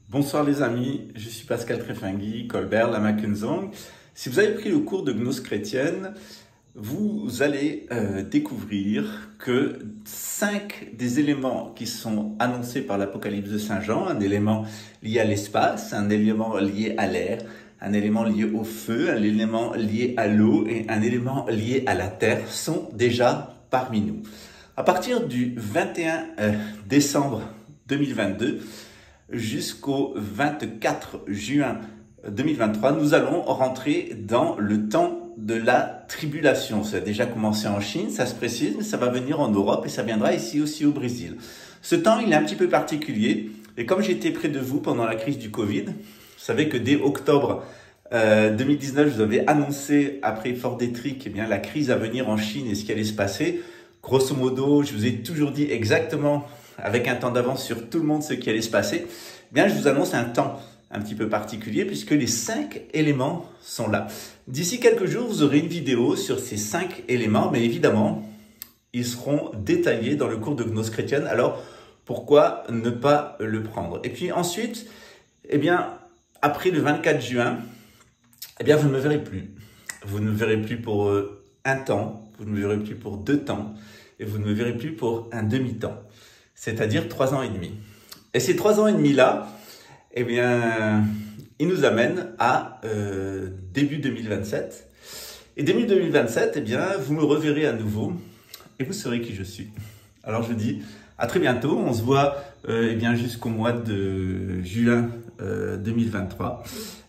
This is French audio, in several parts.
Bonsoir les amis, je suis Pascal Trefingui, Colbert Lama-Kunzong. Si vous avez pris le cours de gnose chrétienne, vous allez découvrir que 5 des éléments qui sont annoncés par l'Apocalypse de Saint Jean, un élément lié à l'espace, un élément lié à l'air, un élément lié au feu, un élément lié à l'eau et un élément lié à la terre, sont déjà parmi nous. À partir du 21 décembre 2022, jusqu'au 24 juin 2023, nous allons rentrer dans le temps de la tribulation. Ça a déjà commencé en Chine, ça se précise, mais ça va venir en Europe et ça viendra ici aussi au Brésil. Ce temps, il est un petit peu particulier et comme j'étais près de vous pendant la crise du Covid, vous savez que dès octobre 2019, je vous avais annoncé, après Fort Detrick, la crise à venir en Chine et ce qui allait se passer. Grosso modo, je vous ai toujours dit exactement, avec un temps d'avance sur tout le monde, ce qui allait se passer. Je vous annonce un temps un petit peu particulier puisque les 5 éléments sont là. D'ici quelques jours, vous aurez une vidéo sur ces 5 éléments, mais évidemment, ils seront détaillés dans le cours de gnose chrétienne. Alors, pourquoi ne pas le prendre? Et puis ensuite, après le 24 juin, vous ne me verrez plus. Vous ne me verrez plus pour un temps, vous ne me verrez plus pour 2 temps, et vous ne me verrez plus pour un demi-temps, c'est-à-dire 3 ans et demi. Et ces 3 ans et demi-là, ils nous amènent à début 2027. Et début 2027, vous me reverrez à nouveau et vous saurez qui je suis. Alors je dis à très bientôt. On se voit jusqu'au mois de juin 2023.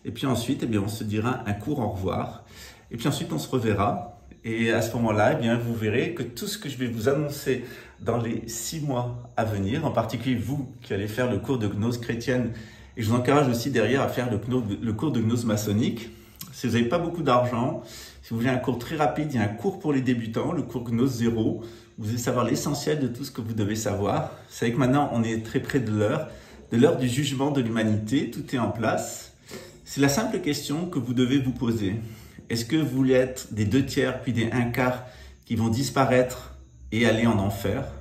Et puis ensuite, on se dira un court au revoir. Et puis ensuite, on se reverra. Et à ce moment-là, vous verrez que tout ce que je vais vous annoncer dans les 6 mois à venir, en particulier vous qui allez faire le cours de gnose chrétienne, et je vous encourage aussi derrière à faire le cours de gnose maçonnique. Si vous n'avez pas beaucoup d'argent, si vous voulez un cours très rapide, il y a un cours pour les débutants, le cours gnose 0. Vous allez savoir l'essentiel de tout ce que vous devez savoir. Vous savez que maintenant, on est très près de l'heure du jugement de l'humanité. Tout est en place. C'est la simple question que vous devez vous poser. Est-ce que vous voulez être des 2/3 puis des 1/4 qui vont disparaître et aller en enfer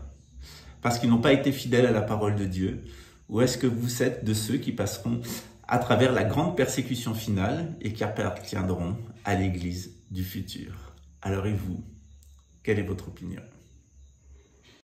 parce qu'ils n'ont pas été fidèles à la parole de Dieu? Ou est-ce que vous êtes de ceux qui passeront à travers la grande persécution finale et qui appartiendront à l'Église du futur? Alors et vous, quelle est votre opinion?